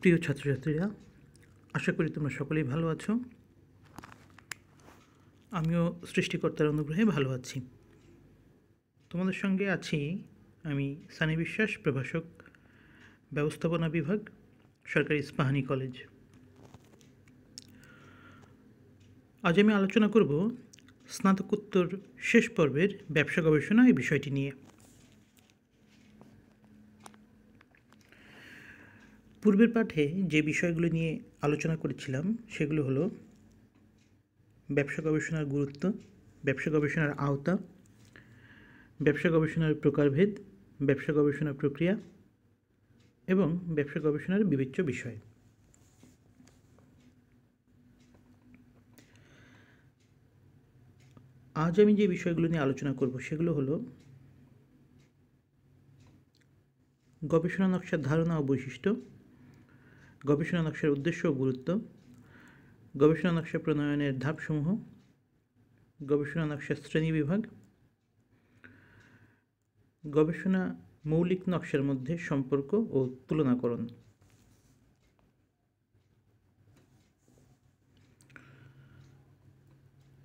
প্রিয় ছাত্রছাত্রীরা, আশা করি তোমরা সকলেই ভালো আছো। আমিও সৃষ্টিকর্তার অনুগ্রহে ভালো আছি। তোমাদের সঙ্গে আছি আমি সানি বিশ্বাস, প্রভাষক, ব্যবস্থাপনা বিভাগ, সরকারি ইস্পাহানি কলেজ। আজ আমি আলোচনা করব স্নাতকোত্তর শেষ পর্বের ব্যবসা গবেষণা এই বিষয়টি নিয়ে। পূর্বের পাঠে যে বিষয়গুলো নিয়ে আলোচনা করেছিলাম সেগুলো হলো ব্যবসা গবেষণার গুরুত্ব, ব্যবসা গবেষণার আওতা, ব্যবসা গবেষণার প্রকারভেদ, ব্যবসা গবেষণার প্রক্রিয়া এবং ব্যবসা গবেষণার বিবেচ্য বিষয়। আজ আমি যে বিষয়গুলো নিয়ে আলোচনা করব সেগুলো হলো গবেষণা নকশার ধারণা ও বৈশিষ্ট্য, গবেষণা নকশার উদ্দেশ্য ও গুরুত্ব, গবেষণা নকশা প্রণয়নের ধাপসমূহ, গবেষণা নকশার শ্রেণীবিভাগ, গবেষণা মৌলিক নকশার মধ্যে সম্পর্ক ও তুলনাকরণ।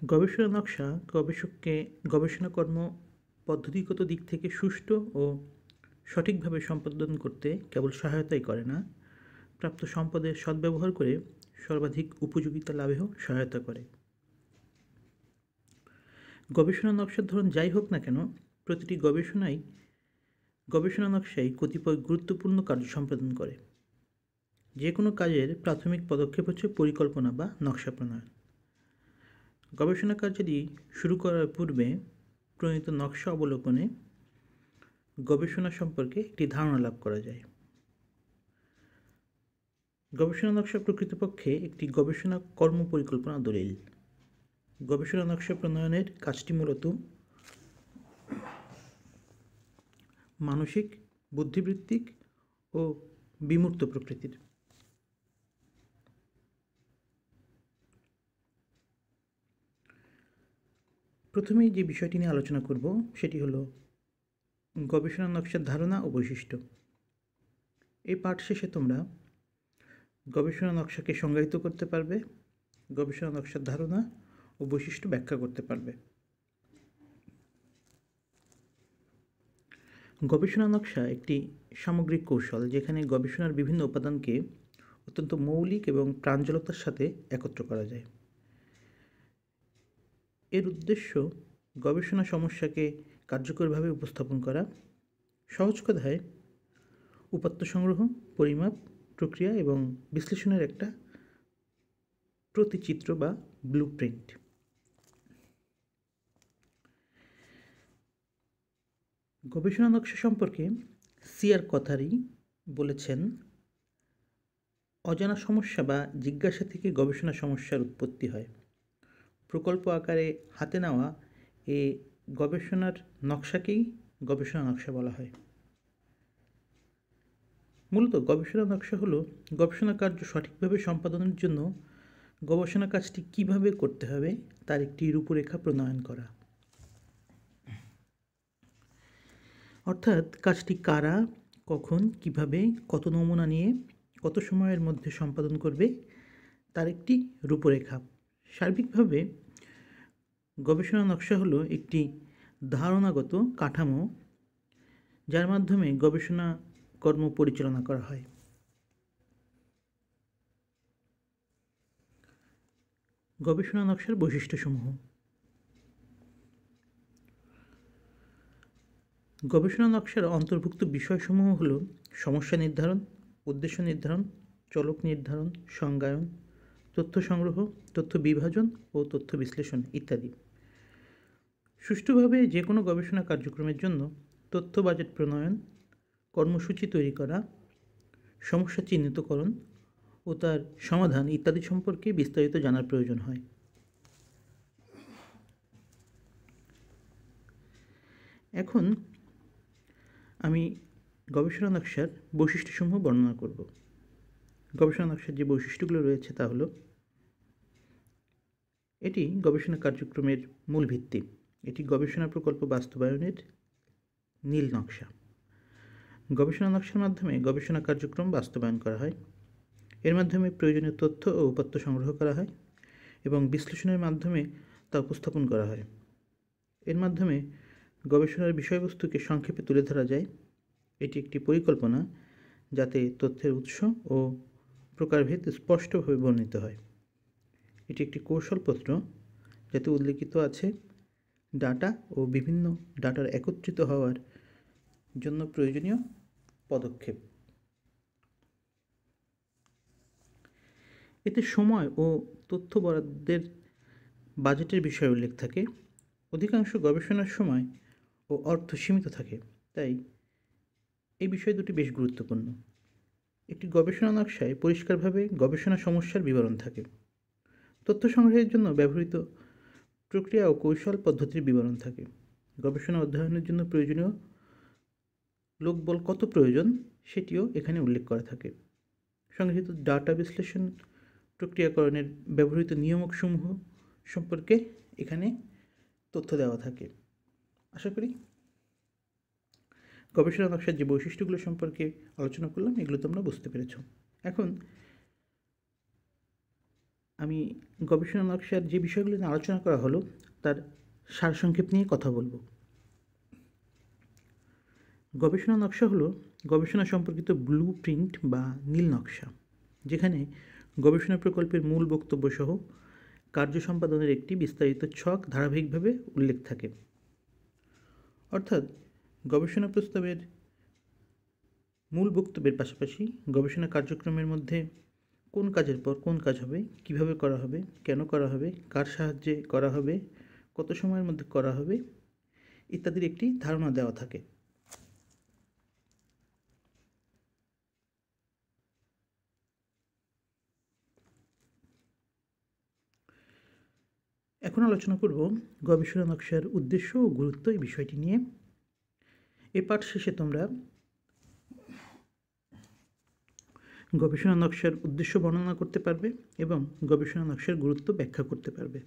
গবেষণা নকশা গবেষককে গবেষণাকর্ম পদ্ধতিগত দিক থেকে সুষ্ঠু ও সঠিকভাবে সম্পাদন করতে কেবল সহায়তাই করে না, প্রাপ্ত সম্পদের সদ্ব্যবহার করে সর্বাধিক উপযোগিতা লাভেও সহায়তা করে। গবেষণা নকশার ধরন যাই হোক না কেন, প্রতিটি গবেষণা নকশাই কতিপয় গুরুত্বপূর্ণ কার্য সম্পাদন করে। যে কোনো কাজের প্রাথমিক পদক্ষেপ হচ্ছে পরিকল্পনা বা নকশা প্রণয়ন। গবেষণা কার্যাদি শুরু করার পূর্বে প্রণীত নকশা অবলোকনে গবেষণা সম্পর্কে একটি ধারণা লাভ করা যায়। গবেষণা নকশা প্রকৃতপক্ষে একটি গবেষণা কর্মপরিকল্পনা দলিল। গবেষণা নকশা প্রণয়নের কাজটি মূলত মানসিক, বুদ্ধিবৃত্তিক ও বিমূর্ত প্রকৃতির। প্রথমেই যে বিষয়টি নিয়ে আলোচনা করব সেটি হলো গবেষণা নকশার ধারণা ও বৈশিষ্ট্য। এই পাঠ শেষে তোমরা গবেষণা নকশাকে সংজ্ঞায়িত করতে পারবে, গবেষণা নকশার ধারণা ও বৈশিষ্ট্য ব্যাখ্যা করতে পারবে। গবেষণা নকশা একটি সামগ্রিক কৌশল যেখানে গবেষণার বিভিন্ন উপাদানকে অত্যন্ত মৌলিক এবং প্রাঞ্জলতার সাথে একত্র করা যায়। এর উদ্দেশ্য গবেষণা সমস্যাকে কার্যকরভাবে উপস্থাপন করা, সহজ কথায় উপাত্ত সংগ্রহ, পরিমাপ, প্রক্রিয়া এবং বিশ্লেষণের একটা প্রতিচিত্র বা ব্লুপ্রিন্ট। গবেষণা নকশা সম্পর্কে সিআর কথারি বলেছেন, অজানা সমস্যা বা জিজ্ঞাসা থেকে গবেষণা সমস্যার উৎপত্তি হয়। প্রকল্প আকারে হাতে নেওয়া এ গবেষণার নকশাকেই গবেষণা নকশা বলা হয়। মূলত গবেষণা নকশা হলো গবেষণা কার্য সঠিকভাবে সম্পাদনের জন্য গবেষণা কাজটি কীভাবে করতে হবে তার একটি রূপরেখা প্রণয়ন করা। অর্থাৎ কাজটি কারা, কখন, কিভাবে, কত নমুনা নিয়ে, কত সময়ের মধ্যে সম্পাদন করবে তার একটি রূপরেখা। সার্বিকভাবে গবেষণা নকশা হলো একটি ধারণাগত কাঠামো যার মাধ্যমে গবেষণা কর্ম পরিচালনা করা হয়। গবেষণা নকশার বৈশিষ্ট্যসমূহ। গবেষণা নকশার অন্তর্ভুক্ত বিষয়সমূহ হলো সমস্যা নির্ধারণ, উদ্দেশ্য নির্ধারণ, চলক নির্ধারণ, সংজ্ঞায়ন, তথ্য সংগ্রহ, তথ্য বিভাজন ও তথ্য বিশ্লেষণ ইত্যাদি। সুষ্ঠুভাবে যে কোনো গবেষণা কার্যক্রমের জন্য তথ্য বাজেট প্রণয়ন, কর্মসূচি তৈরি করা, সমস্যা চিহ্নিতকরণ ও তার সমাধান ইত্যাদি সম্পর্কে বিস্তারিত জানার প্রয়োজন হয়। এখন আমি গবেষণা নকশার বৈশিষ্ট্যসমূহ বর্ণনা করব। গবেষণা নকশার যে বৈশিষ্ট্যগুলো রয়েছে তা হলো, এটি গবেষণা কার্যক্রমের মূল ভিত্তি। এটি গবেষণা প্রকল্প বাস্তবায়নের নীল নকশা। গবেষণা নকশার মাধ্যমে গবেষণা কার্যক্রম বাস্তবায়ন করা হয়। এর মাধ্যমে প্রয়োজনীয় তথ্য ও উপাত্ত সংগ্রহ করা হয় এবং বিশ্লেষণের মাধ্যমে তা উপস্থাপন করা হয়। এর মাধ্যমে গবেষণার বিষয়বস্তুকে সংক্ষেপে তুলে ধরা যায়। এটি একটি পরিকল্পনা যাতে তথ্যের উৎস ও প্রকারভেদ স্পষ্টভাবে বর্ণিত হয়। এটি একটি কৌশলপত্র যাতে উল্লেখিত আছে ডাটা ও বিভিন্ন ডাটার একত্রিত হওয়ার জন্য প্রয়োজনীয় পদক্ষেপ। এতে সময় ও তথ্য বরাদ্দের বাজেটের বিষয়ে উল্লেখ থাকে। অধিকাংশ গবেষণার সময় ও অর্থ সীমিত থাকে, তাই এই বিষয় দুটি বেশ গুরুত্বপূর্ণ। একটি গবেষণা নকশায় পরিষ্কারভাবে গবেষণা সমস্যার বিবরণ থাকে। তথ্য সংগ্রহের জন্য ব্যবহৃত প্রক্রিয়া ও কৌশল পদ্ধতির বিবরণ থাকে। গবেষণা অধ্যয়নের জন্য প্রয়োজনীয় লোকবল কত প্রয়োজন সেটিও এখানে উল্লেখ করা থাকে। সংগৃহীত ডাটা বিশ্লেষণ প্রক্রিয়াকরণের ব্যবহৃত নিয়ামকসমূহ সম্পর্কে এখানে তথ্য দেওয়া থাকে। আশা করি গবেষণা নকশার যে বৈশিষ্ট্যগুলো সম্পর্কে আলোচনা করলাম এগুলো তোমরা বুঝতে পেরেছ। এখন আমি গবেষণা নকশার যে বিষয়গুলো নিয়ে আলোচনা করা হলো তার সারসংক্ষেপ নিয়ে কথা বলবো। গবেষণা নকশা হলো গবেষণা সম্পর্কিত ব্লু প্রিন্ট বা নীল নকশা, যেখানে গবেষণা প্রকল্পের মূল বক্তব্য সহ কার্য সম্পাদনের একটি বিস্তারিত ছক ধারাবাহিকভাবে উল্লেখ থাকে। অর্থাৎ গবেষণা প্রস্তাবের মূল বক্তব্যের পাশাপাশি গবেষণা কার্যক্রমের মধ্যে কোন কাজের পর কোন কাজ হবে, কিভাবে করা হবে, কেন করা হবে, কার সাহায্যে করা হবে, কত সময়ের মধ্যে করা হবে ইত্যাদির একটি ধারণা দেওয়া থাকে। এখন আলোচনা করব গবেষণা নকশার উদ্দেশ্য ও গুরুত্ব এই বিষয়টি নিয়ে। এই পাঠ শেষে তোমরা গবেষণা নকশার উদ্দেশ্য বর্ণনা করতে পারবে এবং গবেষণা নকশার গুরুত্ব ব্যাখ্যা করতে পারবে।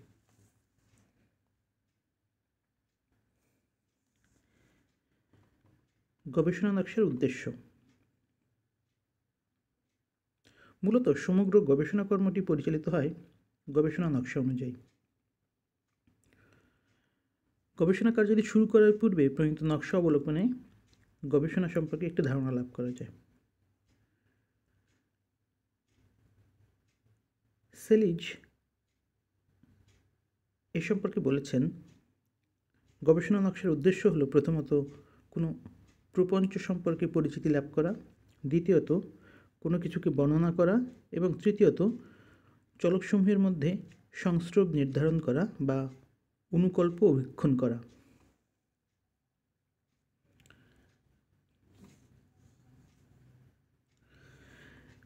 গবেষণা নকশার উদ্দেশ্য মূলত সমগ্র গবেষণা কর্মটি পরিচালিত হয় গবেষণা নকশা অনুযায়ী। গবেষণা কার্যাদি শুরু করার পূর্বে প্রণীত নকশা অবলোকনে গবেষণা সম্পর্কে একটি ধারণা লাভ করা যায়। সেলিজ এ সম্পর্কে বলেছেন, গবেষণা নকশার উদ্দেশ্য হলো প্রথমত কোনো প্রপঞ্চ সম্পর্কে পরিচিতি লাভ করা, দ্বিতীয়ত কোনো কিছুকে বর্ণনা করা এবং তৃতীয়ত চলকসমূহের মধ্যে সংস্রব নির্ধারণ করা বা অনুকল্প অভীক্ষণ করা।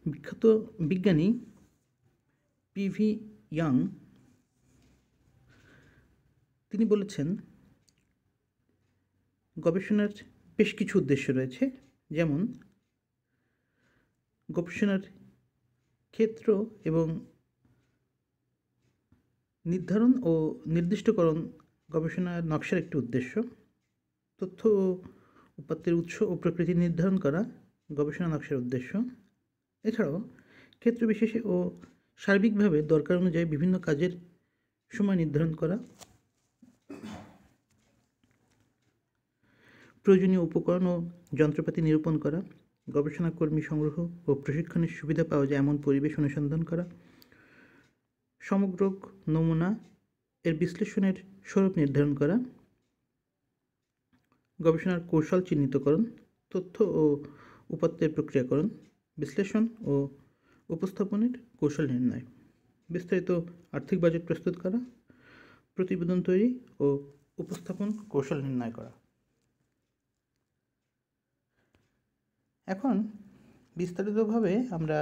বিখ্যাত বিজ্ঞানী পিভি ইয়াং তিনি বলেছেন, গবেষণার বেশ কিছু উদ্দেশ্য রয়েছে, যেমন গবেষণার ক্ষেত্র এবং নির্ধারণ ও নির্দিষ্টকরণ গবেষণার নকশার একটি উদ্দেশ্য, তথ্য ও উপাত্তের উৎস ও প্রকৃতি নির্ধারণ করা গবেষণা নকশার উদ্দেশ্য, এছাড়াও ক্ষেত্র বিশেষে ও সার্বিকভাবে দরকার অনুযায়ী বিভিন্ন কাজের সময় নির্ধারণ করা, প্রয়োজনীয় উপকরণ ও যন্ত্রপাতি নিরূপণ করা, গবেষণা কর্মী সংগ্রহ ও প্রশিক্ষণের সুবিধা পাওয়া যায় এমন পরিবেশ অনুসন্ধান করা, সমগ্র নমুনা এর বিশ্লেষণের স্বরূপ নির্ধারণ করা, গবেষণার কৌশল চিহ্নিতকরণ, তথ্য ও উপাত্তের প্রক্রিয়াকরণ, বিশ্লেষণ ও উপস্থাপনের কৌশল নির্ণয়, বিস্তারিত আর্থিক বাজেট প্রস্তুত করা, প্রতিবেদন তৈরি ও উপস্থাপন কৌশল নির্ণয় করা। এখন বিস্তারিতভাবে আমরা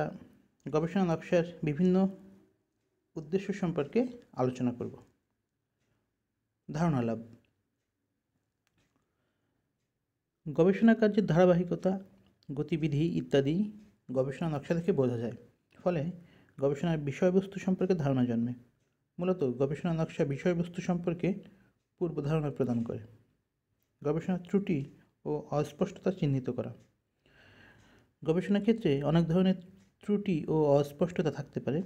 গবেষণা নকশার বিভিন্ন উদ্দেশ্য সম্পর্কে আলোচনা করব। ধারণা লাভ। গবেষণা কার্যের ধারাবাহিকতা, গতিবিধি ইত্যাদি গবেষণা নকশা থেকে বোঝা যায়, ফলে গবেষণার বিষয়বস্তু সম্পর্কে ধারণা জন্মে। মূলত গবেষণা নকশা বিষয়বস্তু সম্পর্কে পূর্ব ধারণা প্রদান করে। গবেষণার ত্রুটি ও অস্পষ্টতা চিহ্নিত করা। গবেষণা ক্ষেত্রে অনেক ধরনের ত্রুটি ও অস্পষ্টতা থাকতে পারে।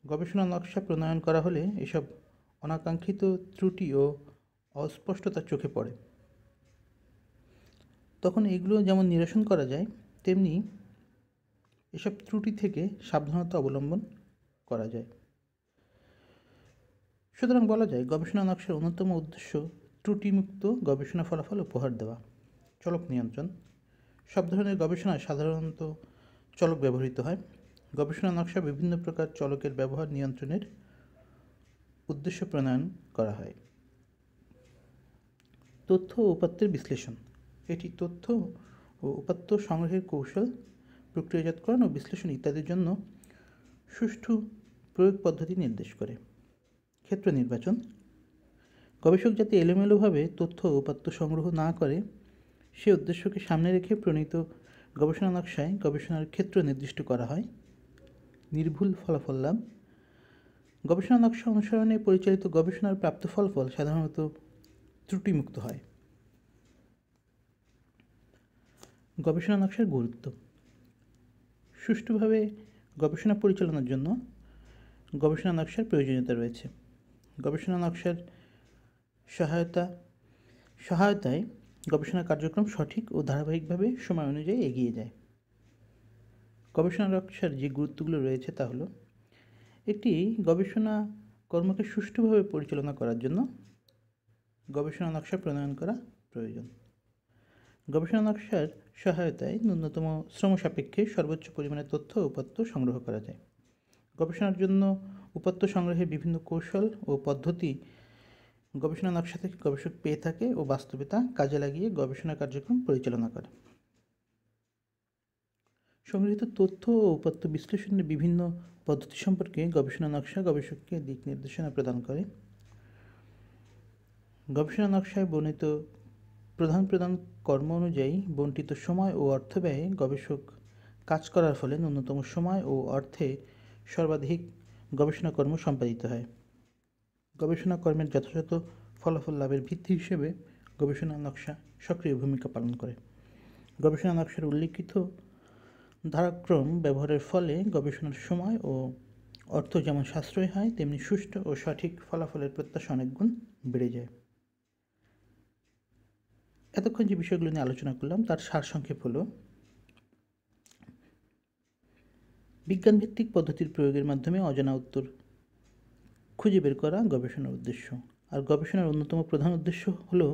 গবেষণা নকশা প্রণয়ন করা হলে এসব অনাকাঙ্ক্ষিত ত্রুটি ও অস্পষ্টতা চোখে পড়ে। তখন এগুলো যেমন নিরসন করা যায়, তেমনি এসব ত্রুটি থেকে সাবধানতা অবলম্বন করা যায়। সুতরাং বলা যায় গবেষণা নকশার অন্যতম উদ্দেশ্য ত্রুটিমুক্ত গবেষণা ফলাফল উপহার দেওয়া। চলক নিয়ন্ত্রণ। সব ধরনের গবেষণায় সাধারণত চলক ব্যবহৃত হয়। গবেষণা নকশা বিভিন্ন প্রকার চলকের ব্যবহার নিয়ন্ত্রণের উদ্দেশ্য প্রণয়ন করা হয়। তথ্য ও উপাত্তের বিশ্লেষণ। এটি তথ্য ও উপাত্ত সংগ্রহের কৌশল, প্রক্রিয়াজাতকরণ ও বিশ্লেষণ ইত্যাদির জন্য সুষ্ঠু প্রয়োগ পদ্ধতি নির্দেশ করে। ক্ষেত্র নির্বাচন। গবেষক যাতে এলোমেলোভাবে তথ্য ও উপাত্ত সংগ্রহ না করে, সে উদ্দেশ্যকে সামনে রেখে প্রণীত গবেষণা নকশায় গবেষণার ক্ষেত্র নির্দিষ্ট করা হয়। নির্ভুল ফলাফল লাভ। গবেষণা নকশা অনুসরণে পরিচালিত গবেষণার প্রাপ্ত ফলাফল সাধারণত ত্রুটিমুক্ত হয়। গবেষণা নকশার গুরুত্ব। সুষ্ঠুভাবে গবেষণা পরিচালনার জন্য গবেষণা নকশার প্রয়োজনীয়তা রয়েছে। গবেষণা নকশার সহায়তায় গবেষণা কার্যক্রম সঠিক ও ধারাবাহিকভাবে সময় অনুযায়ী এগিয়ে যায়। গবেষণা নকশার যে গুরুত্বগুলো রয়েছে তা হলো: একটি গবেষণা কর্মকে সুষ্ঠুভাবে পরিচালনা করার জন্য গবেষণা নকশা প্রণয়ন করা প্রয়োজন। গবেষণা নকশার সহায়তায় ন্যূনতম শ্রম সাপেক্ষে সর্বোচ্চ পরিমাণে তথ্য ও উপাত্ত সংগ্রহ করা যায়। গবেষণার জন্য উপাত্ত সংগ্রহের বিভিন্ন কৌশল ও পদ্ধতি গবেষণা নকশা থেকে গবেষক পেয়ে থাকে ও বাস্তবে তা কাজে লাগিয়ে গবেষণা কার্যক্রম পরিচালনা করে। সংগৃহীত তথ্য ও উপাত্ত বিশ্লেষণের বিভিন্ন পদ্ধতি সম্পর্কে গবেষণা নকশা গবেষককে দিক নির্দেশনা প্রদান করে। গবেষণা নকশায় বর্ণিত প্রধান কর্ম অনুযায়ী বণ্টিত সময় ও অর্থ ব্যয়ে গবেষক কাজ করার ফলে ন্যূনতম সময় ও অর্থে সর্বাধিক গবেষণা কর্ম সম্পাদিত হয়। গবেষণা কর্মের যথাযথ ফলাফল লাভের ভিত্তি হিসেবে গবেষণা নকশা সক্রিয় ভূমিকা পালন করে। গবেষণা নকশার উল্লিখিত ধারাক্রম ব্যবহারের ফলে গবেষণার সময় ও অর্থ যেমন সাশ্রয় হয়, তেমনি সুষ্ঠু ও সঠিক ফলাফলের প্রত্যাশা অনেক গুণ বেড়ে যায়। এতক্ষণ যে বিষয়গুলো নিয়ে আলোচনা করলাম তার সারসংক্ষেপ হলো: বিজ্ঞানভিত্তিক পদ্ধতির প্রয়োগের মাধ্যমে অজানা উত্তর খুঁজে বের করা গবেষণার উদ্দেশ্য। আর গবেষণার অন্যতম প্রধান উদ্দেশ্য হলো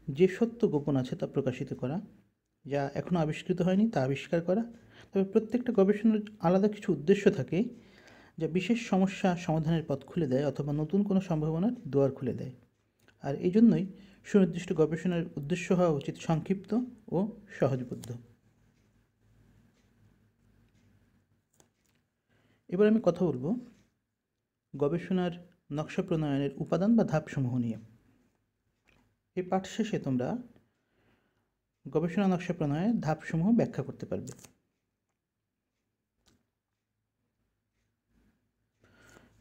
যে সত্য গোপন আছে তা প্রকাশিত করা, যা এখনও আবিষ্কৃত হয়নি তা আবিষ্কার করা। তবে প্রত্যেকটা গবেষণার আলাদা কিছু উদ্দেশ্য থাকে, যা বিশেষ সমস্যা সমাধানের পথ খুলে দেয় অথবা নতুন কোনো সম্ভাবনার দুয়ার খুলে দেয়। আর এই জন্যই সুনির্দিষ্ট গবেষণার উদ্দেশ্য হওয়া উচিত সংক্ষিপ্ত ও সহজবোধ্য। এবার আমি কথা বলবো গবেষণার নকশা প্রণয়নের উপাদান বা ধাপসমূহ নিয়ে। এই পাঠ শেষে তোমরা গবেষণা নকশা প্রণয়নের ধাপসমূহ ব্যাখ্যা করতে পারবে।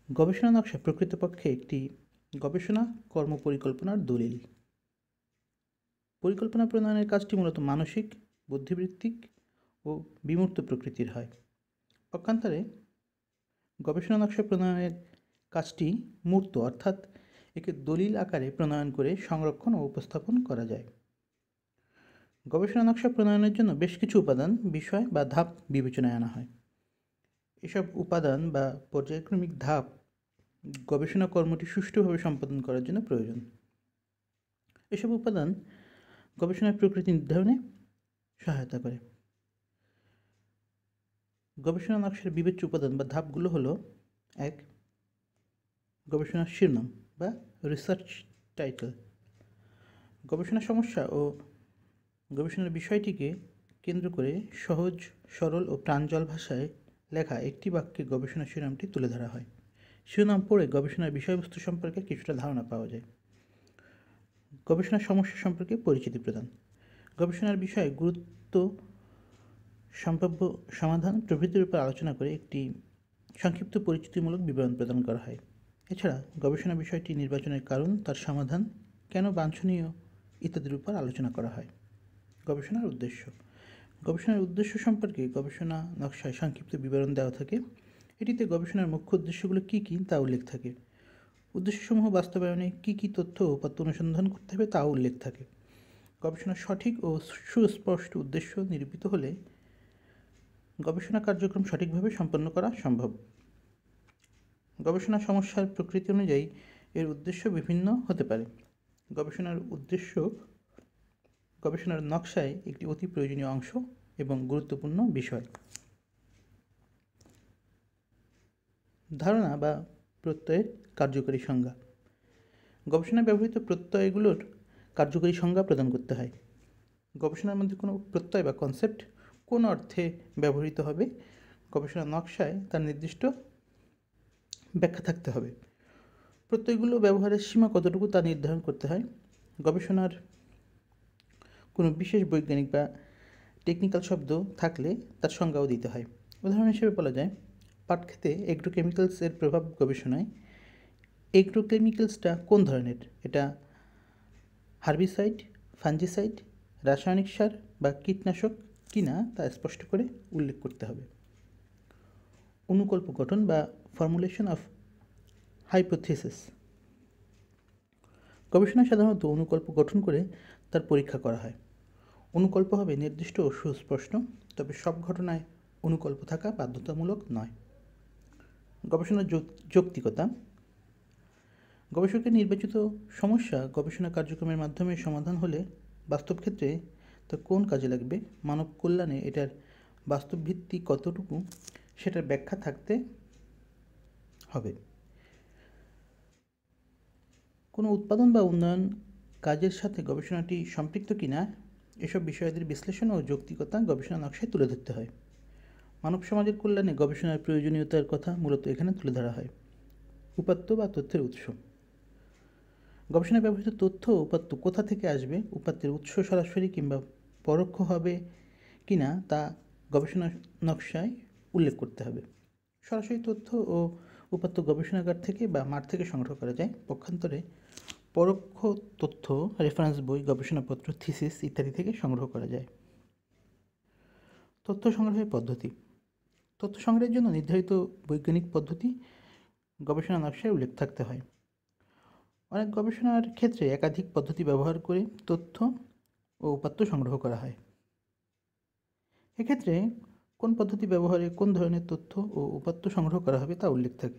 গবেষণা নকশা প্রকৃতপক্ষে একটি গবেষণা কর্মপরিকল্পনার দলিল। পরিকল্পনা প্রণয়নের কাজটি মূলত মানসিক, বুদ্ধিবৃত্তিক ও বিমূর্ত প্রকৃতির হয়। পক্ষান্তরে গবেষণা নকশা প্রণয়নের কাজটি মূর্ত, অর্থাৎ একে দলিল আকারে প্রণয়ন করে সংরক্ষণ ও উপস্থাপন করা যায়। গবেষণা নকশা প্রণয়নের জন্য বেশ কিছু উপাদান, বিষয় বা ধাপ বিবেচনায় আনা হয়। এসব উপাদান বা পর্যায়ক্রমিক ধাপ গবেষণা কর্মটি সুষ্ঠুভাবে সম্পাদন করার জন্য প্রয়োজন। এসব উপাদান গবেষণার প্রকৃতি নির্ধারণে সহায়তা করে। গবেষণা নকশার বিবেচ্য উপাদান বা ধাপগুলো হলো: 1. গবেষণার শিরোনাম বা রিসার্চ টাইটেল। গবেষণা সমস্যা ও গবেষণার বিষয়টিকে কেন্দ্র করে সহজ, সরল ও প্রাঞ্জল ভাষায় লেখা একটি বাক্যে গবেষণা শিরোনামটি তুলে ধরা হয়। শিরোনাম পড়ে গবেষণার বিষয়বস্তু সম্পর্কে কিছুটা ধারণা পাওয়া যায়। গবেষণার সমস্যা সম্পর্কে পরিচিতি প্রদান। গবেষণার বিষয়ে গুরুত্ব, সম্ভাব্য সমাধান প্রভৃতির উপর আলোচনা করে একটি সংক্ষিপ্ত পরিচিতিমূলক বিবরণ প্রদান করা হয়। এছাড়া গবেষণা বিষয়টি নির্বাচনের কারণ, তার সমাধান কেন বাঞ্ছনীয় ইত্যাদির উপর আলোচনা করা হয়। গবেষণার উদ্দেশ্য। গবেষণার উদ্দেশ্য সম্পর্কে গবেষণা নকশায় সংক্ষিপ্ত বিবরণ দেওয়া থাকে। এটিতে গবেষণার মুখ্য উদ্দেশ্যগুলো কী কী তা উল্লেখ থাকে। উদ্দেশ্যসমূহ বাস্তবায়নে কী কী তথ্য ও উপাত্ত অনুসন্ধান করতে হবে তাও উল্লেখ থাকে। গবেষণার সঠিক ও সুস্পষ্ট উদ্দেশ্য নিরূপিত হলে গবেষণা কার্যক্রম সঠিকভাবে সম্পন্ন করা সম্ভব। গবেষণা সমস্যার প্রকৃতি অনুযায়ী এর উদ্দেশ্য বিভিন্ন হতে পারে। গবেষণার উদ্দেশ্য গবেষণার নকশায় একটি অতি প্রয়োজনীয় অংশ এবং গুরুত্বপূর্ণ বিষয়। ধারণা বা প্রত্যয়ের কার্যকরী সংজ্ঞা। গবেষণায় ব্যবহৃত প্রত্যয়গুলোর কার্যকরী সংজ্ঞা প্রদান করতে হয়। গবেষণার মধ্যে কোনো প্রত্যয় বা কনসেপ্ট কোন অর্থে ব্যবহৃত হবে, গবেষণার নকশায় তার নির্দিষ্ট ব্যাখ্যা থাকতে হবে। প্রত্যয়গুলো ব্যবহারের সীমা কতটুকু তা নির্ধারণ করতে হয়। গবেষণার কোনো বিশেষ বৈজ্ঞানিক বা টেকনিক্যাল শব্দ থাকলে তার সংজ্ঞাও দিতে হয়। উদাহরণ হিসেবে বলা যায়, পাটক্ষেতে এগ্রোকেমিক্যালসের প্রভাব গবেষণায়। এগ্রোকেমিক্যালসটা কোন ধরনের? এটা হার্বিসাইড, ফাঞ্জিসাইড, রাসায়নিক সার বা কীটনাশক কিনা তা স্পষ্ট করে উল্লেখ করতে হবে। অনুকল্প গঠন বা ফর্মুলেশন অফ হাইপোথিসিস। গবেষণায় সাধারণত অনুকল্প গঠন করে তার পরীক্ষা করা হয়। অনুকল্প হবে নির্দিষ্ট ও সুস্পষ্ট, তবে সব ঘটনায় অনুকল্প থাকা বাধ্যতামূলক নয়। গবেষণার যৌক্তিকতা। গবেষকের নির্বাচিত সমস্যা গবেষণা কার্যক্রমের মাধ্যমে সমাধান হলে বাস্তব ক্ষেত্রে তা কোন কাজে লাগবে, মানব কল্যাণে এটার বাস্তব ভিত্তি কতটুকু, সেটার ব্যাখ্যা থাকতে হবে। কোনো উৎপাদন বা উন্নয়ন কাজের সাথে গবেষণাটি সম্পৃক্ত কিনা এসব বিষয়াদির বিশ্লেষণ ও যৌক্তিকতা গবেষণা নকশায় তুলে ধরতে হয়। মানব সমাজের কল্যাণে গবেষণার প্রয়োজনীয়তার কথা মূলত এখানে তুলে ধরা হয়। উপাত্ত বা তথ্যের উৎস। গবেষণায় ব্যবহৃত তথ্য ও উপাত্ত কোথা থেকে আসবে, উপাত্তের উৎস সরাসরি কিংবা পরোক্ষ হবে কিনা তা গবেষণা নকশায় উল্লেখ করতে হবে। সরাসরি তথ্য ও উপাত্ত গবেষণাগার থেকে বা মাঠ থেকে সংগ্রহ করা যায়। পক্ষান্তরে পরোক্ষ তথ্য রেফারেন্স বই, গবেষণাপত্র, থিসিস ইত্যাদি থেকে সংগ্রহ করা যায়। তথ্য সংগ্রহের পদ্ধতি। তথ্য সংগ্রহের জন্য নির্ধারিত বৈজ্ঞানিক পদ্ধতি গবেষণা নকশায় উল্লেখ থাকতে হয়। অনেক গবেষণার ক্ষেত্রে একাধিক পদ্ধতি ব্যবহার করে তথ্য ও উপাত্ত সংগ্রহ করা হয়। এক্ষেত্রে কোন পদ্ধতি ব্যবহারে কোন ধরনের তথ্য ও উপাত্ত সংগ্রহ করা হবে তা উল্লেখ থাকে।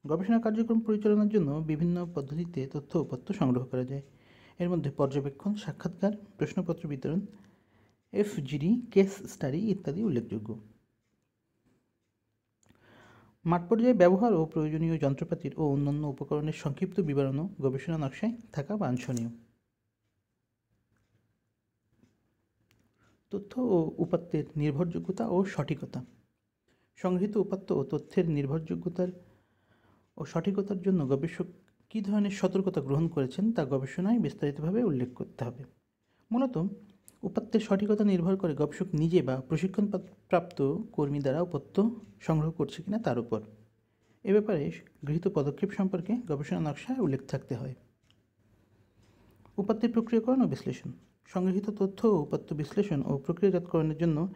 গবেষণা কার্যক্রম পরিচালনার জন্য বিভিন্ন পদ্ধতিতে তথ্য উপাত্ত সংগ্রহ করা যায়। এর মধ্যে পর্যবেক্ষণ, সাক্ষাৎকার, প্রশ্নপত্র বিতরণ, এফজিডি, কেস স্টাডি ইত্যাদি উল্লেখযোগ্য। মাঠ পর্যায়ে ব্যবহার ও প্রয়োজনীয় যন্ত্রপাতির ও অন্যান্য উপকরণের সংক্ষিপ্ত বিবরণও গবেষণা নকশায় থাকা বাঞ্ছনীয়। তথ্য ও উপাত্তের নির্ভরযোগ্যতা ও সঠিকতা। সংগৃহীত উপাত্ত ও তথ্যের নির্ভরযোগ্যতার ও সঠিকতার জন্য গবেষক কী ধরনের সতর্কতা গ্রহণ করেছেন তা গবেষণায় বিস্তারিতভাবে উল্লেখ করতে হবে। মূলত উপাত্তের সঠিকতা নির্ভর করে গবেষক নিজে বা প্রশিক্ষণপ্রাপ্ত কর্মী দ্বারা উপাত্ত সংগ্রহ করছে কিনা তার উপর। এ ব্যাপারে গৃহীত পদক্ষেপ সম্পর্কে গবেষণা নকশায় উল্লেখ থাকতে হয়। উপাত্তের প্রক্রিয়াকরণ ও বিশ্লেষণ। সংগৃহীত তথ্য ও উপাত্ত বিশ্লেষণ ও প্রক্রিয়াজাতকরণের জন্য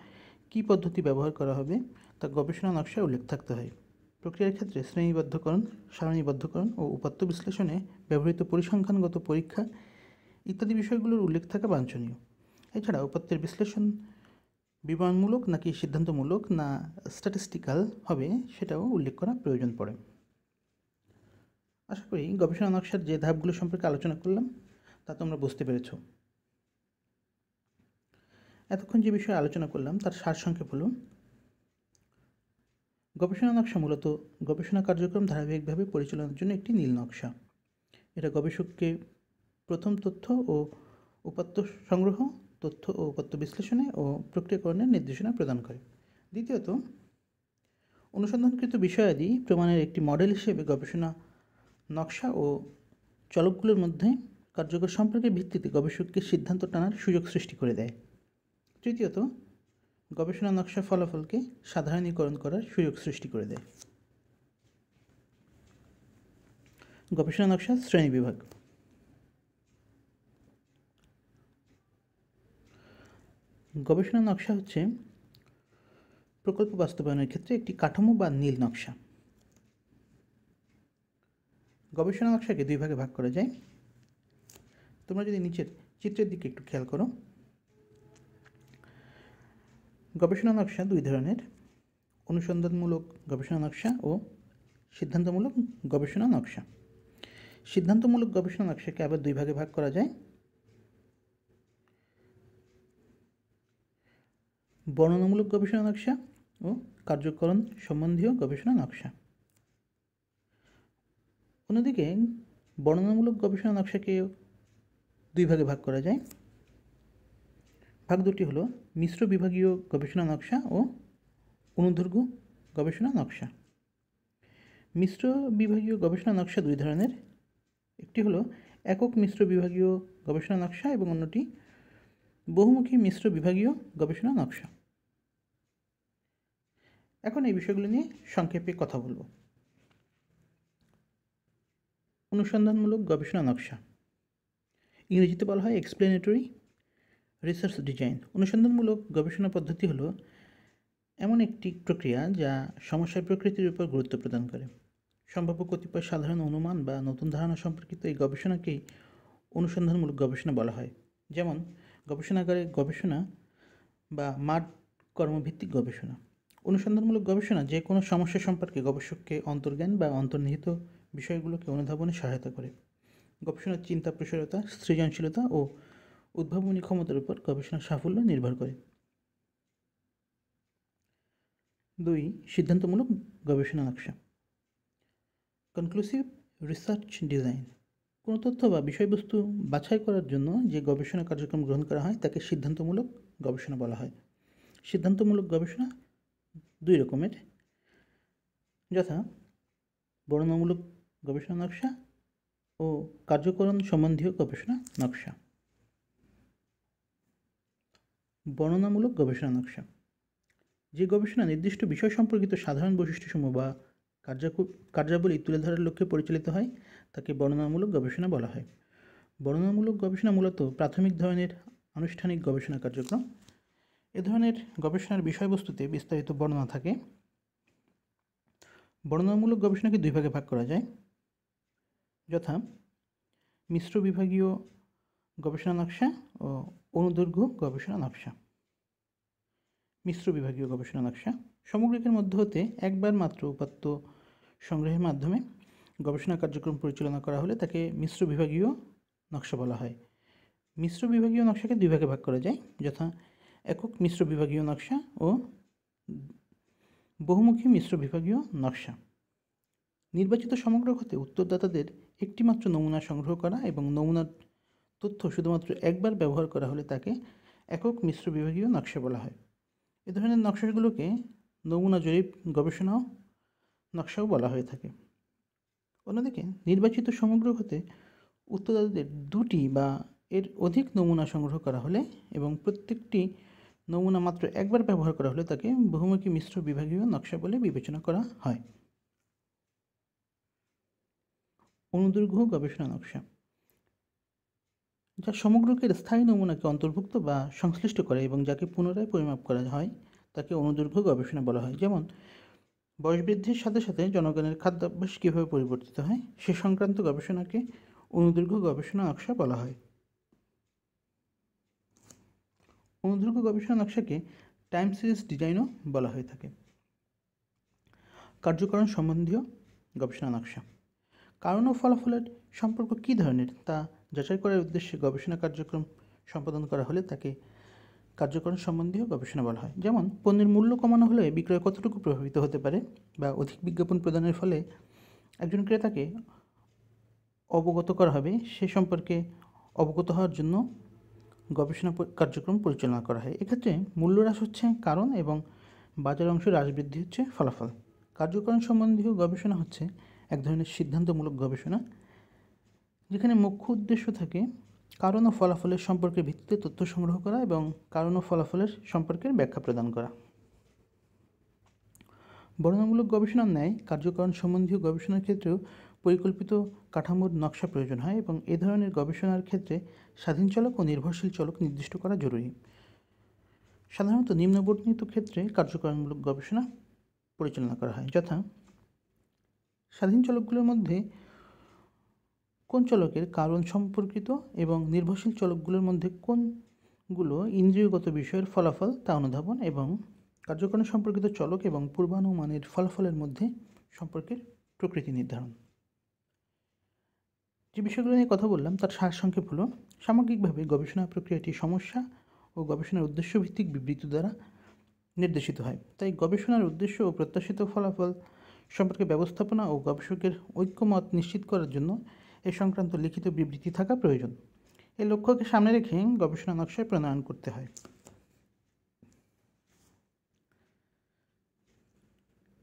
কী পদ্ধতি ব্যবহার করা হবে তা গবেষণা নকশায় উল্লেখ থাকতে হয়। প্রক্রিয়ার ক্ষেত্রে শ্রেণীবদ্ধকরণ, সারণীবদ্ধকরণ ও উপাত্ত বিশ্লেষণে ব্যবহৃত পরিসংখ্যানগত পরীক্ষা ইত্যাদি বিষয়গুলোর উল্লেখ থাকা বাঞ্ছনীয়। এছাড়া উপাত্তের বিশ্লেষণ বিবরণমূলক নাকি সিদ্ধান্তমূলক না স্ট্যাটিস্টিক্যাল হবে সেটাও উল্লেখ করা প্রয়োজন পড়ে। আশা করি গবেষণা নকশার যে ধাপগুলো সম্পর্কে আলোচনা করলাম তা তোমরা বুঝতে পেরেছ। এতক্ষণ যে বিষয়ে আলোচনা করলাম তার সারসংক্ষেপ হলো, গবেষণা নকশা মূলত গবেষণা কার্যক্রম ধারাবাহিকভাবে পরিচালনার জন্য একটি নীল নকশা। এটা গবেষককে প্রথম তথ্য ও উপাত্ত সংগ্রহ, তথ্য ও উপাত্ত বিশ্লেষণে ও প্রক্রিয়াকরণের নির্দেশনা প্রদান করে। দ্বিতীয়ত, অনুসন্ধানকৃত বিষয়াদি প্রমাণের একটি মডেল হিসেবে গবেষণা নকশা ও চলকগুলোর মধ্যে কার্যকর সম্পর্কের ভিত্তিতে গবেষককে সিদ্ধান্ত টানার সুযোগ সৃষ্টি করে দেয়। তৃতীয়ত, গবেষণা নকশা ফলাফলকে সাধারণীকরণ করার সুযোগ সৃষ্টি করে দেয়। গবেষণা নকশা শ্রেণীবিভাগ। গবেষণা নকশা হচ্ছে প্রকল্প বাস্তবায়নের ক্ষেত্রে একটি কাঠামো বা নীল নকশা। গবেষণা নকশাকে দুই ভাগে ভাগ করা যায়। তোমরা যদি নিচের চিত্রের দিকে একটু খেয়াল করো, গবেষণা নকশা দুই ধরনের: অনুসন্ধানমূলক গবেষণা নকশা ও সিদ্ধান্তমূলক গবেষণা নকশা। সিদ্ধান্তমূলক গবেষণা নকশাকে আবার দুই ভাগে ভাগ করা যায়: বর্ণনামূলক গবেষণা নকশা ও কার্যকরণ সম্বন্ধীয় গবেষণা নকশা। অন্যদিকে বর্ণনামূলক গবেষণা নকশাকে দুই ভাগে ভাগ করা যায়। ভাগ দুটি হলো মিশ্র বিভাগীয় গবেষণা নকশা ও অনুদৈর্ঘ্য গবেষণা নকশা। মিশ্র বিভাগীয় গবেষণা নকশা দুই ধরনের: একটি হলো একক মিশ্র বিভাগীয় গবেষণা নকশা এবং অন্যটি বহুমুখী মিশ্র বিভাগীয় গবেষণা নকশা। এখন এই বিষয়গুলো নিয়ে সংক্ষেপে কথা বলবো। অনুসন্ধানমূলক গবেষণা নকশা, ইংরেজিতে বলা হয় এক্সপ্লেনেটরি রিসার্চ ডিজাইন। অনুসন্ধানমূলক গবেষণা পদ্ধতি হলো এমন একটি প্রক্রিয়া যা সমস্যার প্রকৃতির উপর গুরুত্ব প্রদান করে। সম্ভাব্য কতিপয় সাধারণ অনুমান বা নতুন ধারণা সম্পর্কিত এই গবেষণাকেই অনুসন্ধানমূলক গবেষণা বলা হয়। যেমন গবেষণাগারে গবেষণা বা মাঠ কর্মভিত্তিক গবেষণা। অনুসন্ধানমূলক গবেষণা যে কোনো সমস্যা সম্পর্কে গবেষককে অন্তর্জ্ঞান বা অন্তর্নিহিত বিষয়গুলোকে অনুধাবনে সহায়তা করে। গবেষণার চিন্তা প্রসারতা, সৃজনশীলতা ও উদ্ভাবনী ক্ষমতার উপর গবেষণার সাফল্য নির্ভর করে। 2. সিদ্ধান্তমূলক গবেষণা নকশা, কনক্লুসিভ রিসার্চ ডিজাইন। কোনো তথ্য বা বিষয়বস্তু বাছাই করার জন্য যে গবেষণা কার্যক্রম গ্রহণ করা হয় তাকে সিদ্ধান্তমূলক গবেষণা বলা হয়। সিদ্ধান্তমূলক গবেষণা দুই রকমের, যথা বর্ণনামূলক গবেষণা নকশা ও কার্যকরণ সম্বন্ধীয় গবেষণা নকশা। বর্ণনামূলক গবেষণা নকশা, যে গবেষণা নির্দিষ্ট বিষয় সম্পর্কিত সাধারণ বৈশিষ্ট্যসমূহ বা কার্যাবলী তুলে ধরার লক্ষ্যে পরিচালিত হয় তাকে বর্ণনামূলক গবেষণা বলা হয়। বর্ণনামূলক গবেষণা মূলত প্রাথমিক ধরনের আনুষ্ঠানিক গবেষণা কার্যক্রম। এ ধরনের গবেষণার বিষয়বস্তুতে বিস্তারিত বর্ণনা থাকে। বর্ণনামূলক গবেষণাকে দুই ভাগে ভাগ করা যায়, যথা মিশ্র বিভাগীয় গবেষণা নকশা ও অনুদৈর্ঘ্য গবেষণা নকশা। মিশ্র বিভাগীয় গবেষণা নকশা, সামগ্রিকের মধ্য হতে একবার মাত্র উপাত্ত সংগ্রহের মাধ্যমে গবেষণা কার্যক্রম পরিচালনা করা হলে তাকে মিশ্র বিভাগীয় নকশা বলা হয়। মিশ্র বিভাগীয় নকশাকে দুই ভাগে ভাগ করা যায়, যথা একক মিশ্র বিভাগীয় নকশা ও বহুমুখী মিশ্র বিভাগীয় নকশা। নির্বাচিত সমগ্র হতে উত্তরদাতাদের একটিমাত্র নমুনা সংগ্রহ করা এবং নমুনার তথ্য শুধুমাত্র একবার ব্যবহার করা হলে তাকে একক মিশ্র বিভাগীয় নকশা বলা হয়। এ ধরনের নকশাগুলোকে নমুনা জরিপ গবেষণা নকশাও বলা হয়ে থাকে। অন্যদিকে নির্বাচিত সমগ্র হতে উত্তরদাতাদের দুটি বা এর অধিক নমুনা সংগ্রহ করা হলে এবং প্রত্যেকটি নমুনা মাত্র একবার ব্যবহার করা হলে তাকে বহুমুখী মিশ্র বিভাগীয় নকশা বলে বিবেচনা করা হয়। অনুদৈর্ঘ্য গবেষণা নকশা, যা সমগ্রকের স্থায়ী নমুনাকে অন্তর্ভুক্ত বা সংশ্লিষ্ট করে এবং যাকে পুনরায় পরিমাপ করা হয় তাকে অনুদৈর্ঘ্য গবেষণা বলা হয়। যেমন বয়স বৃদ্ধির সাথে সাথে জনগণের খাদ্যাভ্যাস কীভাবে পরিবর্তিত হয় সে সংক্রান্ত গবেষণাকে অনুদৈর্ঘ্য গবেষণা নকশা বলা হয়। অনুদৈর্ঘ্য গবেষণা নকশাকে টাইম সিরিজ ডিজাইনও বলা হয়ে থাকে। কার্যকরণ সম্বন্ধীয় গবেষণা নকশা, কারণ ও ফলাফলের সম্পর্ক কী ধরনের তা যাচাই করার উদ্দেশ্যে গবেষণা কার্যক্রম সম্পাদন করা হলে তাকে কার্যকরণ সম্বন্ধীয় গবেষণা বলা হয়। যেমন পণ্যের মূল্য কমানো হলে বিক্রয় কতটুকু প্রভাবিত হতে পারে, বা অধিক বিজ্ঞাপন প্রদানের ফলে একজন ক্রেতাকে অবগত করা হবে সে সম্পর্কে অবগত হওয়ার জন্য গবেষণা কার্যক্রম পরিচালনা করা হয়। এক্ষেত্রে মূল্য হ্রাস হচ্ছে কারণ এবং বাজার অংশ হ্রাস বৃদ্ধি হচ্ছে ফলাফল। কার্যকরণ সম্বন্ধীয় গবেষণা হচ্ছে এক ধরনের সিদ্ধান্তমূলক গবেষণা যেখানে মুখ্য উদ্দেশ্য থাকে কারণ ও ফলাফলের সম্পর্কের ভিত্তিতে তথ্য সংগ্রহ করা এবং কারণ ও ফলাফলের সম্পর্কের ব্যাখ্যা প্রদান করা। বর্ণনামূলক গবেষণার ন্যায় কার্যকরণ সম্বন্ধীয় গবেষণার ক্ষেত্রেও পরিকল্পিত কাঠামোর নকশা প্রয়োজন হয় এবং এ ধরনের গবেষণার ক্ষেত্রে স্বাধীন চলক ও নির্ভরশীল চলক নির্দিষ্ট করা জরুরি। সাধারণত নিম্নবর্ণিত ক্ষেত্রে কার্যকরণমূলক গবেষণা পরিচালনা করা হয়, যথা স্বাধীন চলকগুলোর মধ্যে কোন চলকের কারণ সম্পর্কিত এবং নির্ভরশীল চলকগুলোর মধ্যে কোনগুলো ইন্দ্রিয়গত বিষয়ের ফলাফল তা অনুধাবন, এবং কার্যকরণ সম্পর্কিত চলক এবং পূর্বানুমানের ফলাফলের মধ্যে সম্পর্কের প্রকৃতি নির্ধারণ। যে বিষয়গুলো নিয়ে কথা বললাম তার সারসংক্ষেপ হলো, সামগ্রিকভাবে গবেষণা প্রক্রিয়াটি সমস্যা ও গবেষণার উদ্দেশ্য ভিত্তিক বিবৃতি দ্বারা নির্দেশিত হয়। তাই গবেষণার উদ্দেশ্য ও প্রত্যাশিত ফলাফল সম্পর্কে ব্যবস্থাপনা ও গবেষকের ঐক্যমত নিশ্চিত করার জন্য এ সংক্রান্ত লিখিত বিবৃতি থাকা প্রয়োজন। এই লক্ষ্যকে সামনে রেখে গবেষণা নকশা প্রণয়ন করতে হয়।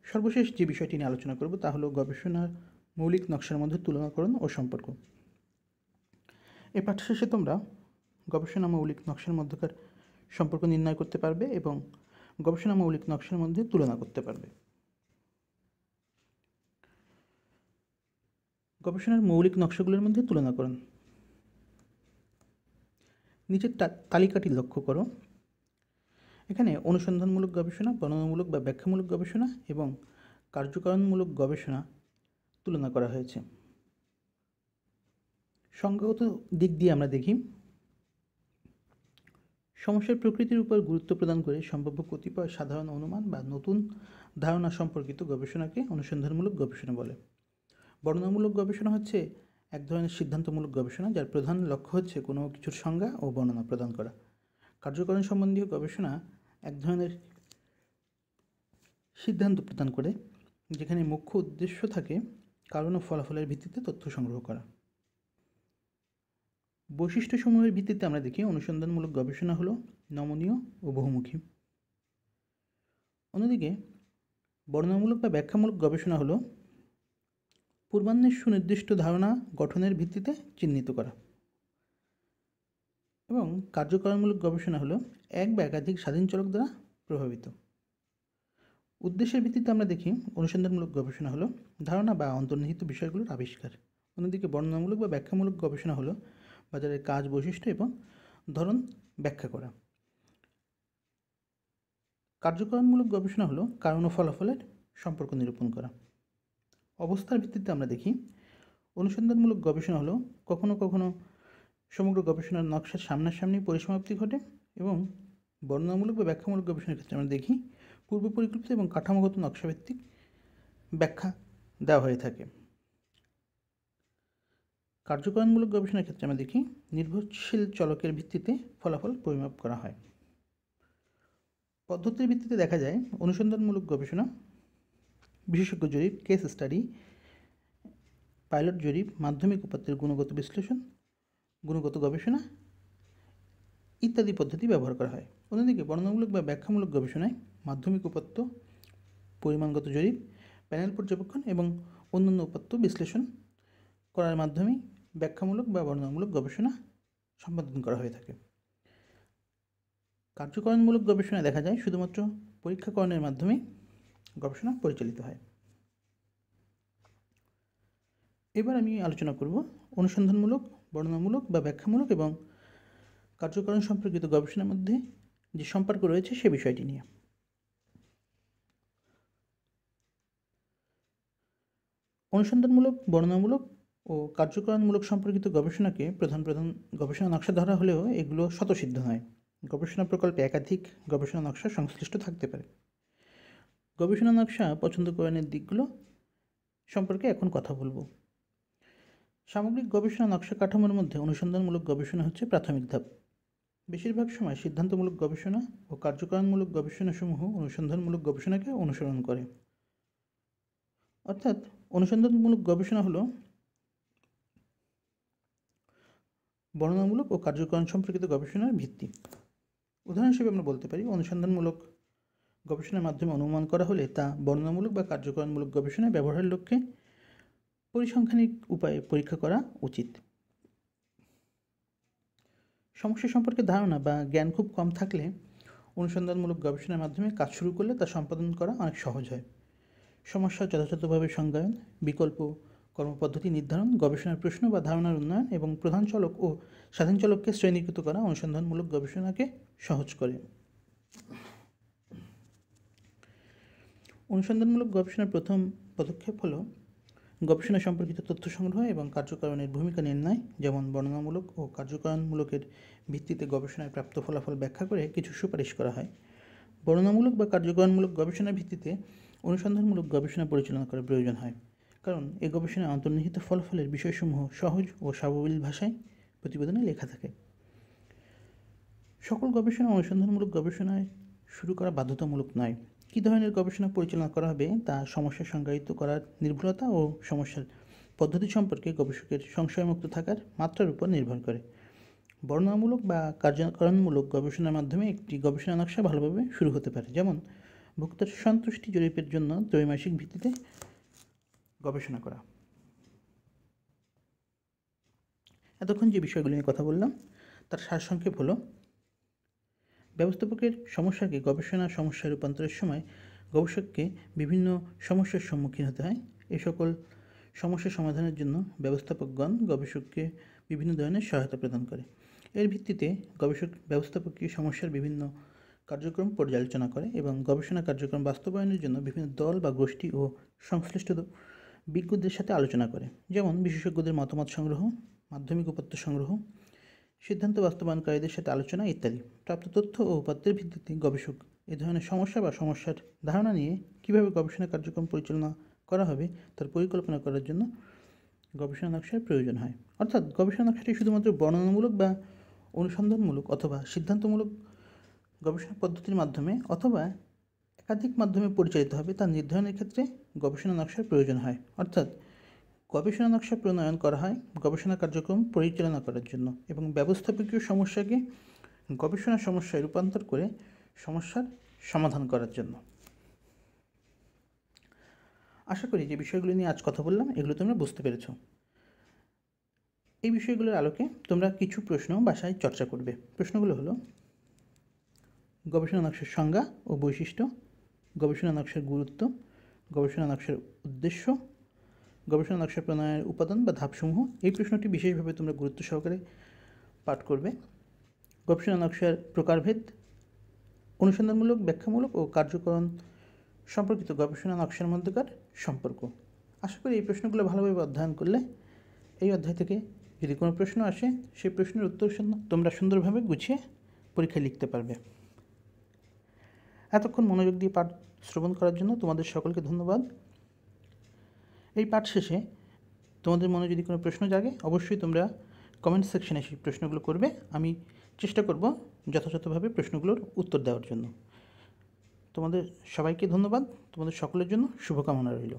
সর্বশেষ যে বিষয়টি নিয়ে আলোচনা করব তা হলো গবেষণার মৌলিক নকশার মধ্যে তুলনাকরণ ও সম্পর্ক। এই পাঠ শেষে তোমরা গবেষণা মৌলিক নকশার মধ্যকার সম্পর্ক নির্ণয় করতে পারবে এবং গবেষণা মৌলিক নকশার মধ্যে তুলনা করতে পারবে। গবেষণার মৌলিক নকশাগুলোর মধ্যে তুলনাকরণ। নিচের তালিকাটি লক্ষ্য করো। এখানে অনুসন্ধানমূলক গবেষণা, বর্ণনামূলক বা ব্যাখ্যামূলক গবেষণা এবং কার্যকরণমূলক গবেষণা তুলনা করা হয়েছে। সংজ্ঞাগত দিক দিয়ে আমরা দেখি, সমস্যার প্রকৃতির উপর গুরুত্ব প্রদান করে সম্ভাব্য কতিপয় সাধারণ অনুমান বা নতুন ধারণা সম্পর্কিত গবেষণাকে অনুসন্ধানমূলক গবেষণা বলে। বর্ণনামূলক গবেষণা হচ্ছে এক ধরনের সিদ্ধান্তমূলক গবেষণা, যার প্রধান লক্ষ্য হচ্ছে কোনো কিছুর সংজ্ঞা ও বর্ণনা প্রদান করা। কার্যকরণ সম্বন্ধীয় গবেষণা এক ধরনের সিদ্ধান্ত প্রদান করে, যেখানে মুখ্য উদ্দেশ্য থাকে কারণ ও ফলাফলের ভিত্তিতে তথ্য সংগ্রহ করা। বৈশিষ্ট্যসমূহের ভিত্তিতে আমরা দেখি, অনুসন্ধানমূলক গবেষণা হলো নমনীয় ও বহুমুখী। অন্যদিকে বর্ণনামূলক বা ব্যাখ্যামূলক গবেষণা হলো পূর্বান্বের সুনির্দিষ্ট ধারণা গঠনের ভিত্তিতে চিহ্নিত করা। এবং কার্যকরণমূলক গবেষণা হলো এক বা একাধিক স্বাধীন চলক দ্বারা প্রভাবিত। উদ্দেশ্যের ভিত্তিতে আমরা দেখি, অনুসন্ধানমূলক গবেষণা হলো ধারণা বা অন্তর্নিহিত বিষয়গুলোর আবিষ্কার। অন্যদিকে বর্ণনামূলক বা ব্যাখ্যামূলক গবেষণা হলো বাজারের কাজ, বৈশিষ্ট্য এবং ধরন ব্যাখ্যা করা। কার্যকরণমূলক গবেষণা হলো কারণ ও ফলাফলের সম্পর্ক নিরূপণ করা। অবস্থার ভিত্তিতে আমরা দেখি, অনুসন্ধানমূলক গবেষণা হলো কখনো কখনো সমগ্র গবেষণার নকশার সামনাসামনি পরিসমাপ্তি ঘটে, এবং বর্ণনামূলক বা ব্যাখ্যামূলক গবেষণার ক্ষেত্রে আমরা দেখি পূর্ব পরিকল্পিত এবং কাঠামোগত নকশাভিত্তিক ব্যাখ্যা দেওয়া হয়ে থাকে। কার্যকরণমূলক গবেষণার ক্ষেত্রে আমরা দেখি নির্ভরশীল চলকের ভিত্তিতে ফলাফল পরিমাপ করা হয়। পদ্ধতির ভিত্তিতে দেখা যায়, অনুসন্ধানমূলক গবেষণা বিশেষজ্ঞ জরিপ, কেস স্টাডি, পাইলট জরিপ, মাধ্যমিক উপাত্তের গুণগত বিশ্লেষণ, গুণগত গবেষণা ইত্যাদি পদ্ধতি ব্যবহার করা হয়। অন্যদিকে বর্ণনামূলক বা ব্যাখ্যামূলক গবেষণায় মাধ্যমিক উপাত্ত, পরিমাণগত জরিপ, প্যানেল পর্যবেক্ষণ এবং অন্যান্য উপাত্ত বিশ্লেষণ করার মাধ্যমে ব্যাখ্যামূলক বা বর্ণনামূলক গবেষণা সম্পাদন করা হয়ে থাকে। কার্যকরণমূলক গবেষণায় দেখা যায় শুধুমাত্র পরীক্ষাকরণের মাধ্যমে গবেষণা পরিচালিত হয়। এবার আমি আলোচনা করব অনুসন্ধানমূলক, বর্ণনামূলক বা ব্যাখ্যামূলক এবং কার্যকরণ সম্পর্কিত গবেষণার মধ্যে যে সম্পর্ক রয়েছে সে বিষয়টি নিয়ে। অনুসন্ধানমূলক, বর্ণনামূলক ও কার্যকরণমূলক সম্পর্কিত গবেষণাকে প্রধান গবেষণা নকশা ধরা হলেও এগুলো স্বতঃসিদ্ধ নয়। গবেষণা প্রকল্পে একাধিক গবেষণা নকশা সংশ্লিষ্ট থাকতে পারে। গবেষণা নকশা পছন্দকরণের দিকগুলো সম্পর্কে এখন কথা বলবো। সামগ্রিক গবেষণা নকশা কাঠামোর মধ্যে অনুসন্ধানমূলক গবেষণা হচ্ছে প্রাথমিক ধাপ। বেশিরভাগ সময় সিদ্ধান্তমূলক গবেষণা ও কার্যকরণমূলক গবেষণাসমূহ অনুসন্ধানমূলক গবেষণাকে অনুসরণ করে। অর্থাৎ অনুসন্ধানমূলক গবেষণা হলো বর্ণনামূলক ও কার্যকরণ সম্পর্কিত গবেষণার ভিত্তি। উদাহরণ হিসেবে আমরা বলতে পারি, অনুসন্ধানমূলক গবেষণার মাধ্যমে অনুমান করা হলে তা বর্ণনামূলক বা কার্যকরণমূলক গবেষণায় ব্যবহারের লক্ষ্যে পরিসংখ্যানিক উপায়ে পরীক্ষা করা উচিত। সমস্যা সম্পর্কে ধারণা বা জ্ঞান খুব কম থাকলে অনুসন্ধানমূলক গবেষণার মাধ্যমে কাজ শুরু করলে তা সম্পাদন করা অনেক সহজ হয়। সমস্যা যথাযথভাবে সংজ্ঞায়ন, বিকল্প কর্মপদ্ধতি নির্ধারণ, গবেষণার প্রশ্ন বা ধারণার উন্নয়ন এবং প্রধান চলক ও স্বাধীন চলককে শ্রেণীকৃত করা অনুসন্ধানমূলক গবেষণাকে সহজ করে। অনুসন্ধানমূলক গবেষণার প্রথম পদক্ষেপ হল গবেষণা সম্পর্কিত তথ্য সংগ্রহ এবং কার্যকারণের ভূমিকা নির্ণয়, যেমন বর্ণনামূলক ও কার্যকারণমূলকের ভিত্তিতে গবেষণায় প্রাপ্ত ফলাফল ব্যাখ্যা করে কিছু সুপারিশ করা হয়। বর্ণনামূলক বা কার্যকারণমূলক গবেষণার ভিত্তিতে অনুসন্ধানমূলক গবেষণা পরিচালনা করার প্রয়োজন হয়, কারণ এই গবেষণায় অন্তর্নিহিত ফলাফলের বিষয়সমূহ সহজ ও সাবলীল ভাষায় প্রতিবেদনে লেখা থাকে। সকল গবেষণা অনুসন্ধানমূলক গবেষণায় শুরু করা বাধ্যতামূলক নয়। কী ধরনের গবেষণা পরিচালনা করা হবে তা সমস্যা সংজ্ঞায়িত করার নির্ভুলতা ও সমস্যার পদ্ধতি সম্পর্কে গবেষকের সংশয়মুক্ত থাকার মাত্রার উপর নির্ভর করে। বর্ণনামূলক বা কার্যকারণমূলক গবেষণার মাধ্যমে একটি গবেষণা নকশা ভালোভাবে শুরু হতে পারে, যেমন ভোক্তার সন্তুষ্টি জরিপের জন্য ত্রৈমাসিক ভিত্তিতে গবেষণা করা। এতক্ষণ যে বিষয়গুলি নিয়ে কথা বললাম তার সারসংক্ষেপ হলো, ব্যবস্থাপকের সমস্যাকে গবেষণা সমস্যায় রূপান্তরের সময় গবেষককে বিভিন্ন সমস্যার সম্মুখীন হতে হয়। এই সকল সমস্যা সমাধানের জন্য ব্যবস্থাপকগণ গবেষককে বিভিন্ন ধরনের সহায়তা প্রদান করে। এর ভিত্তিতে গবেষক ব্যবস্থাপকীয় সমস্যার বিভিন্ন কার্যক্রম পর্যালোচনা করে এবং গবেষণা কার্যক্রম বাস্তবায়নের জন্য বিভিন্ন দল বা গোষ্ঠী ও সংশ্লিষ্ট বিজ্ঞদের সাথে আলোচনা করে, যেমন বিশেষজ্ঞদের মতামত সংগ্রহ, মাধ্যমিক উপাত্ত সংগ্রহ, সিদ্ধান্ত বাস্তবায়নকারীদের সাথে আলোচনা ইত্যাদি। প্রাপ্ত তথ্য ও উপাত্তের ভিত্তিতে গবেষক এ ধরনের সমস্যা বা সমস্যার ধারণা নিয়ে কীভাবে গবেষণা কার্যক্রম পরিচালনা করা হবে তার পরিকল্পনা করার জন্য গবেষণা নকশার প্রয়োজন হয়। অর্থাৎ গবেষণা নকশাটি শুধুমাত্র বর্ণনামূলক বা অনুসন্ধানমূলক অথবা সিদ্ধান্তমূলক গবেষণা পদ্ধতির মাধ্যমে অথবা একাধিক মাধ্যমে পরিচালিত হবে তা নির্ধারণের ক্ষেত্রে গবেষণা নকশার প্রয়োজন হয়। অর্থাৎ গবেষণা নকশা প্রণয়ন করা হয় গবেষণা কার্যক্রম পরিচালনা করার জন্য এবং ব্যবস্থাপকীয় সমস্যাকে গবেষণা সমস্যায় রূপান্তর করে সমস্যার সমাধান করার জন্য। আশা করি যে বিষয়গুলো নিয়ে আজ কথা বললাম এগুলো তোমরা বুঝতে পেরেছ। এই বিষয়গুলোর আলোকে তোমরা কিছু প্রশ্ন বাসায় চর্চা করবে। প্রশ্নগুলো হলো, গবেষণা নকশার সংজ্ঞা ও বৈশিষ্ট্য, গবেষণা নকশার গুরুত্ব, গবেষণা নকশার উদ্দেশ্য, গবেষণা নকশা প্রণয়নের উপাদান বা ধাপসমূহ। এই প্রশ্নটি বিশেষভাবে তোমরা গুরুত্ব সহকারে পাঠ করবে। গবেষণা নকশার প্রকারভেদ, অনুসন্ধানমূলক, ব্যাখ্যামূলক ও কার্যকরণ সম্পর্কিত গবেষণা নকশার মধ্যকার সম্পর্ক। আশা করি এই প্রশ্নগুলো ভালোভাবে অধ্যয়ন করলে এই অধ্যায় থেকে যদি কোনো প্রশ্ন আসে সেই প্রশ্নের উত্তর তোমরা সুন্দরভাবে গুছিয়ে পরীক্ষায় লিখতে পারবে। এতক্ষণ মনোযোগ দিয়ে পাঠ শ্রবণ করার জন্য তোমাদের সকলকে ধন্যবাদ। এই পাঠ শেষে তোমাদের মনে যদি কোনো প্রশ্ন জাগে অবশ্যই তোমরা কমেন্ট সেকশনে সেই প্রশ্নগুলো করবে। আমি চেষ্টা করব যথাযথভাবে প্রশ্নগুলোর উত্তর দেওয়ার জন্য। তোমাদের সবাইকে ধন্যবাদ। তোমাদের সকলের জন্য শুভকামনা রইল।